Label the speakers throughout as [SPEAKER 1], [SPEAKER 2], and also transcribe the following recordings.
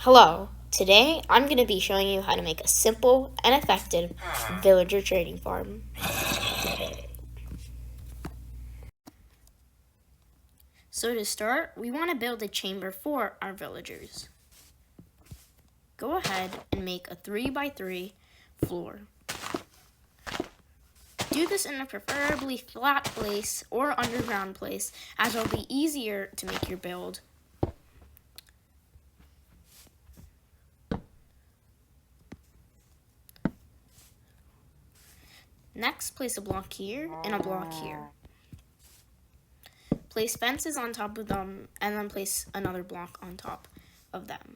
[SPEAKER 1] Hello, today I'm going to be showing you how to make a simple and effective villager trading farm. So to start, we want to build a chamber for our villagers. Go ahead and make a 3x3 floor. Do this in a preferably flat place or underground place, as it will be easier to make your build. Next, place a block here and a block here. Place fences on top of them and then place another block on top of them.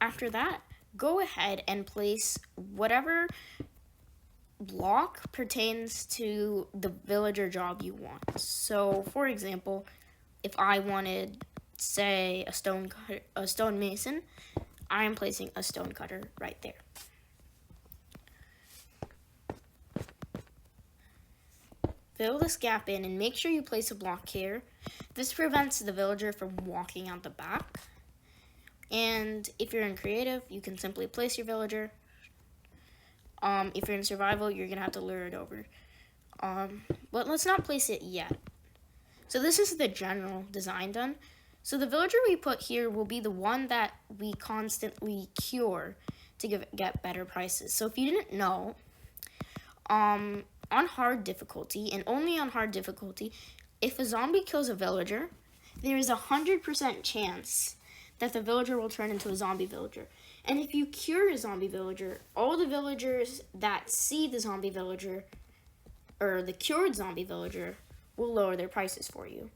[SPEAKER 1] After that, go ahead and place whatever block pertains to the villager job you want. So, for example, if I wanted, say, a stone mason, I am placing a stone cutter right there. Fill this gap in and make sure you place a block here. This prevents the villager from walking out the back. And if you're in creative, you can simply place your villager. If you're in survival, you're gonna have to lure it over. But let's not place it yet. So this is the general design done. So the villager we put here will be the one that we constantly cure to get better prices. So if you didn't know, on hard difficulty, and only on hard difficulty, if a zombie kills a villager, there is 100% chance that the villager will turn into a zombie villager. And if you cure a zombie villager, all the villagers that see the zombie villager, or the cured zombie villager, will lower their prices for you.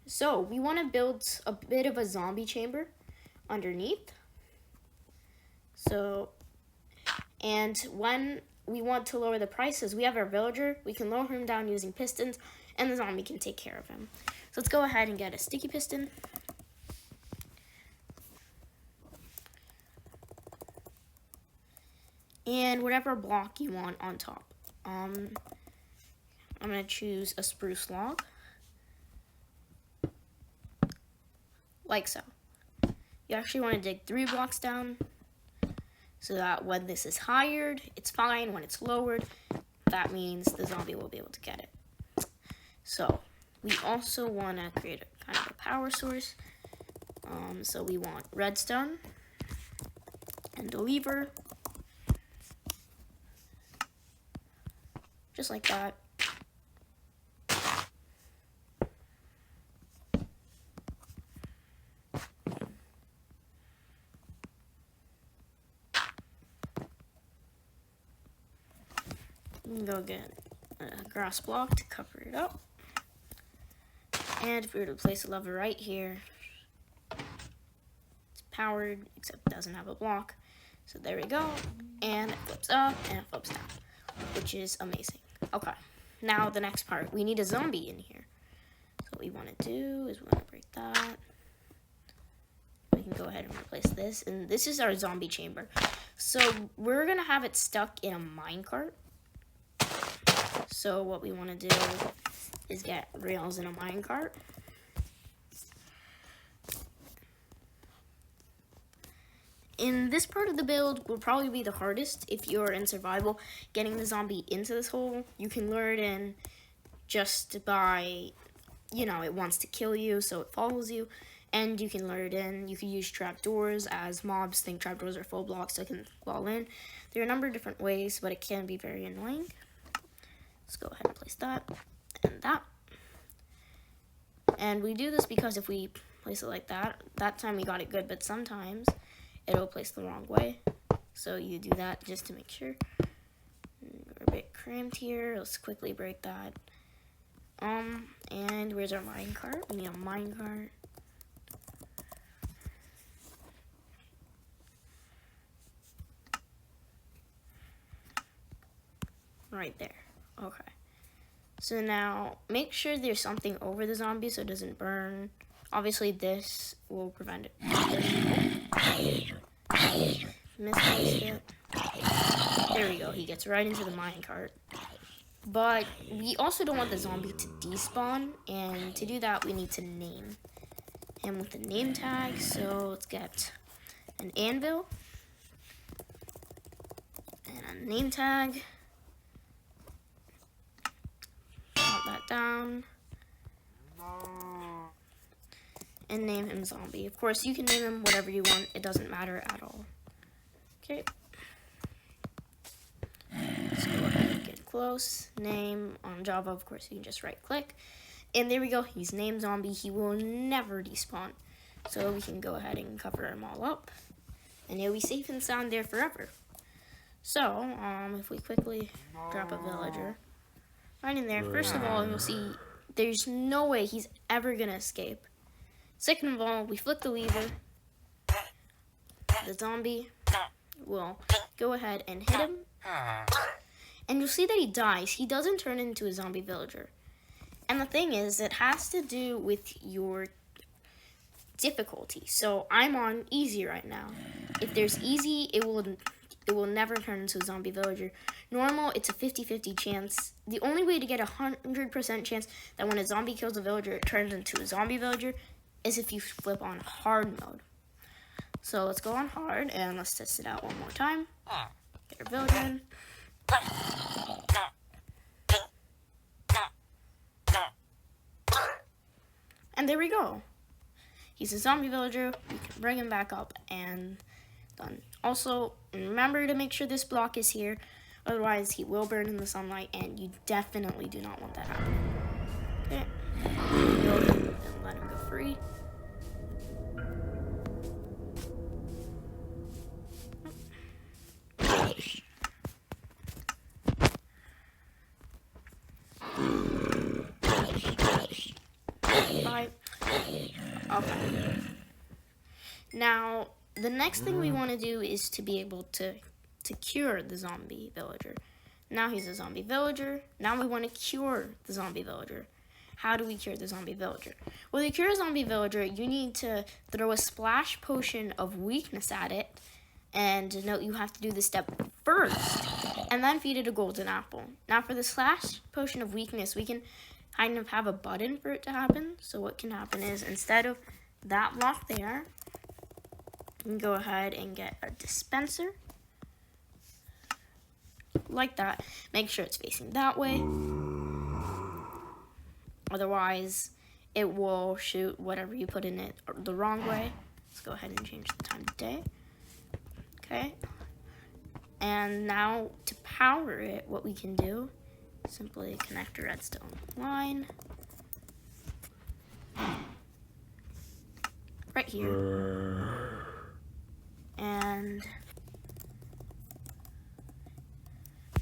[SPEAKER 1] So we want to build a bit of a zombie chamber underneath. And when we want to lower the prices, we have our villager, we can lower him down using pistons, and the zombie can take care of him. So let's go ahead and get a sticky piston. And whatever block you want on top. I'm going to choose a spruce log. Like so. You actually want to dig 3 blocks down, so that when this is hired, it's fine. When it's lowered, that means the zombie will be able to get it. So we also want to create a kind of a power source. So we want redstone and a lever, just like that. You can go get a grass block to cover it up. And if we were to place a lever right here, it's powered, except it doesn't have a block. So there we go. And it flips up and it flips down, which is amazing. Okay, now the next part. We need a zombie in here. So what we want to do is we want to break that. We can go ahead and replace this. And this is our zombie chamber. So we're going to have it stuck in a minecart. So what we want to do is get rails in a minecart. In this part of the build will probably be the hardest if you're in survival. Getting the zombie into this hole, you can lure it in just by, it wants to kill you, so it follows you. And you can lure it in. You can use trapdoors, as mobs think trapdoors are full blocks, so it can fall in. There are a number of different ways, but it can be very annoying. Let's go ahead and place that and that. And we do this because if we place it like that time we got it good, but sometimes it'll place the wrong way. So you do that just to make sure. We're a bit cramped here. Let's quickly break that. And where's our minecart? We need a minecart. Right there. Okay. So now, make sure there's something over the zombie so it doesn't burn. Obviously, this will prevent it. Misplaced it. There we go. He gets right into the minecart. But we also don't want the zombie to despawn, and to do that we need to name him with the name tag. So let's get an anvil and a name tag. Pop that down and name him zombie. Of course, you can name him whatever you want. It doesn't matter at all. Okay. Let's go ahead and get close. Name on Java, of course, you can just right click. And there we go. He's named zombie. He will never despawn. So we can go ahead and cover him all up. And he'll be safe and sound there forever. So, if we quickly drop a villager right in there, first of all, you'll see there's no way he's ever going to escape. Second of all, we flick the lever. The zombie will go ahead and hit him. And you'll see that he dies. He doesn't turn into a zombie villager. And the thing is, it has to do with your difficulty. So I'm on easy right now. If there's easy, it will never turn into a zombie villager. Normal, it's a 50-50 chance. The only way to get a 100% chance that when a zombie kills a villager, it turns into a zombie villager is if you flip on hard mode. So let's go on hard and let's test it out one more time. Get our villager in. And there we go. He's a zombie villager. We can bring him back up and done. Also, remember to make sure this block is here. Otherwise, he will burn in the sunlight, and you definitely do not want that happening. Okay. And let him go free. Bye. Okay. Now, the next thing we want to do is to be able to cure the zombie villager. Now he's a zombie villager. Now we want to cure the zombie villager. How do we cure the zombie villager? Well, to cure a zombie villager, you need to throw a splash potion of weakness at it. And note, you have to do this step first, and then feed it a golden apple. Now for the splash potion of weakness, we can kind of have a button for it to happen. So what can happen is, instead of that block there, you can go ahead and get a dispenser. Like that. Make sure it's facing that way. Otherwise, it will shoot whatever you put in it the wrong way. Let's go ahead and change the time to day. Okay. And now to power it, what we can do, simply connect a redstone line. Right here. And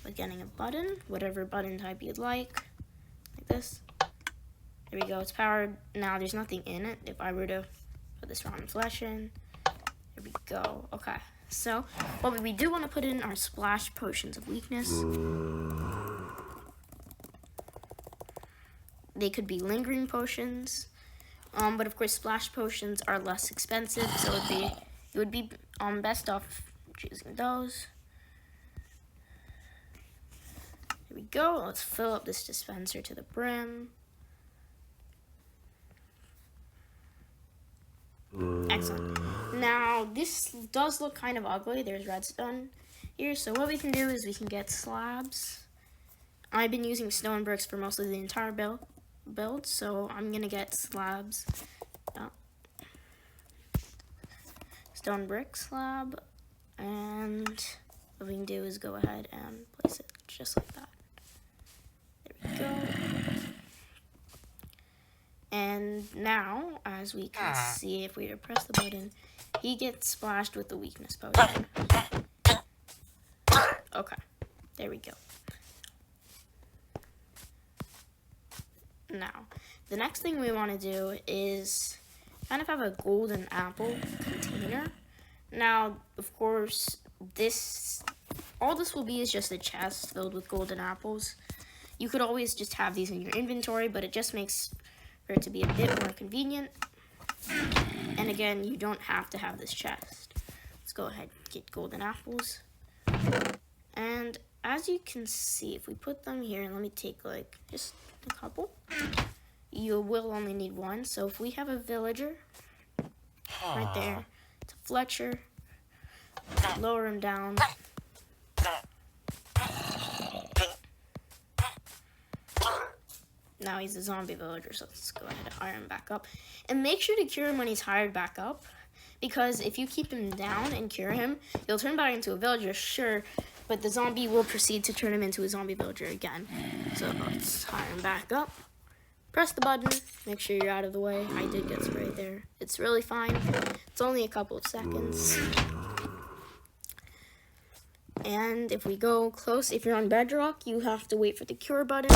[SPEAKER 1] by getting a button, whatever button type you'd like this. There we go, it's powered. Now there's nothing in it. If I were to put this rotten flesh in, there we go. Okay, so what we do want to put in are splash potions of weakness. They could be lingering potions, but of course splash potions are less expensive, so it would be best off choosing those. Here we go. Let's fill up this dispenser to the brim. Excellent. Now, this does look kind of ugly. There's redstone here. So what we can do is we can get slabs. I've been using stone bricks for most of the entire build, so I'm going to get slabs. Stone brick slab. And what we can do is go ahead and place it just like that. There we go. And now, as we can see, if we were to press the button, he gets splashed with the weakness potion. Okay, there we go. Now, the next thing we want to do is kind of have a golden apple container. Now, of course, all this will be is just a chest filled with golden apples. You could always just have these in your inventory, but it just makes for it to be a bit more convenient. And again, you don't have to have this chest. Let's go ahead and get golden apples. And as you can see, if we put them here, and let me take like just a couple, you will only need one. So if we have a villager right there, it's a Fletcher, lower him down. Now he's a zombie villager, so let's go ahead and iron him back up. And make sure to cure him when he's hired back up, because if you keep him down and cure him, he'll turn back into a villager, sure, but the zombie will proceed to turn him into a zombie villager again. So let's hire him back up. Press the button, make sure you're out of the way. I did get sprayed there. It's really fine. It's only a couple of seconds. And if we go close, if you're on Bedrock, you have to wait for the cure button.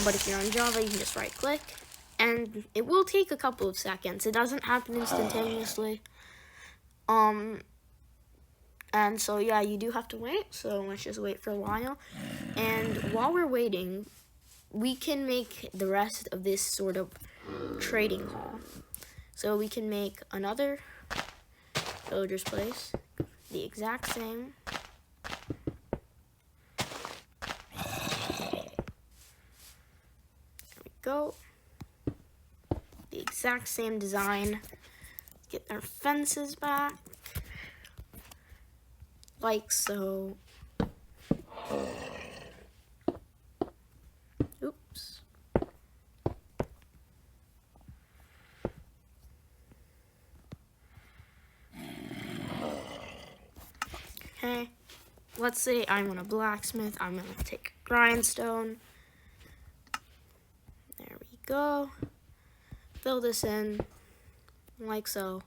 [SPEAKER 1] But if you're on Java, you can just right click, and it will take a couple of seconds. It doesn't happen instantaneously. And so yeah, you do have to wait, so let's just wait for a while. And while we're waiting, we can make the rest of this sort of trading hall. So we can make another villager's place, the exact same. Go. The exact same design. Get our fences back. Like so. Oops. Okay. Let's say I want a blacksmith. I'm going to take a grindstone. Go, fill this in like so,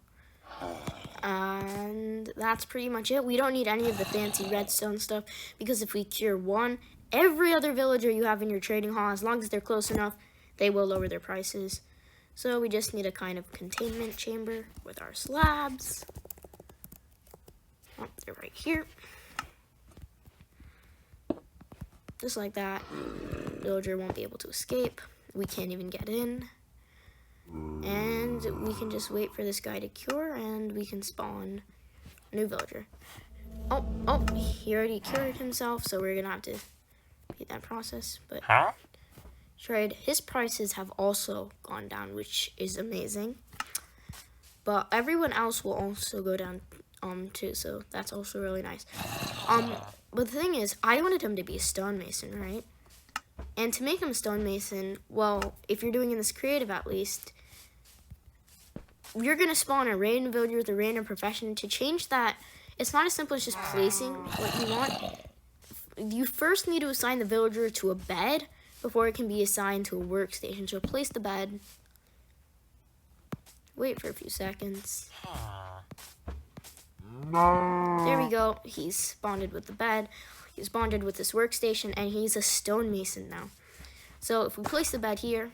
[SPEAKER 1] and that's pretty much it. We don't need any of the fancy redstone stuff, because if we cure one, every other villager you have in your trading hall, as long as they're close enough, they will lower their prices. So we just need a kind of containment chamber with our slabs. Oh, they're right here. Just like that. Villager won't be able to escape. We can't even get in. And we can just wait for this guy to cure, and we can spawn a new villager. Oh, he already cured himself, so we're gonna have to repeat that process. But trade, his prices have also gone down, which is amazing. But everyone else will also go down too, so that's also really nice. But the thing is, I wanted him to be a stonemason, right? And to make him a stonemason, well, if you're doing in this creative at least, you're going to spawn a random villager with a random profession. To change that, it's not as simple as just placing what you want. You first need to assign the villager to a bed before it can be assigned to a workstation. So place the bed. Wait for a few seconds. There we go. He's spawned with the bed. He's bonded with this workstation, and he's a stonemason now. So if we place the bed here,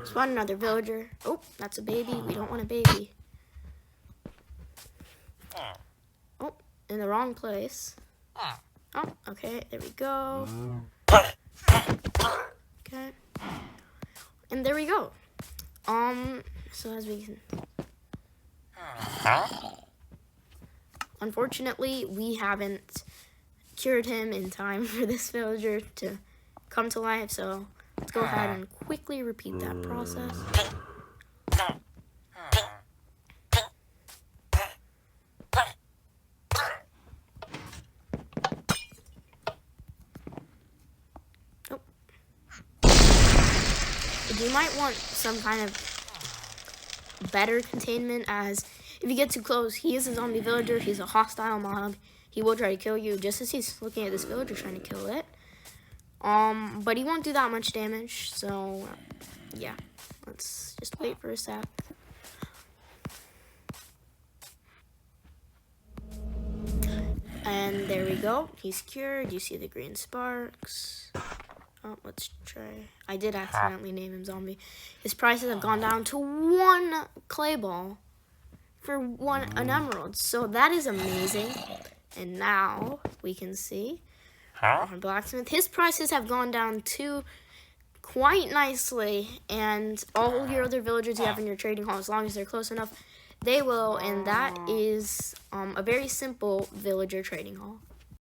[SPEAKER 1] spawn another villager. Oh, that's a baby. We don't want a baby. Oh, in the wrong place. Oh, okay, there we go. Okay. And there we go. So as we can... Unfortunately, we haven't cured him in time for this villager to come to life, so let's go ahead and quickly repeat that process. Oh. You might want some kind of better containment, as if you get too close, he is a zombie villager, he's a hostile mob. He will try to kill you just as he's looking at this villager trying to kill it. But he won't do that much damage, so yeah. Let's just wait for a sec. And there we go. He's cured. You see the green sparks. Oh, let's try. I did accidentally name him zombie. His prices have gone down to 1 clay ball for an emerald. So that is amazing. And now we can see our blacksmith. His prices have gone down too quite nicely. And all your other villagers you have in your trading hall, as long as they're close enough, they will. And that is a very simple villager trading hall.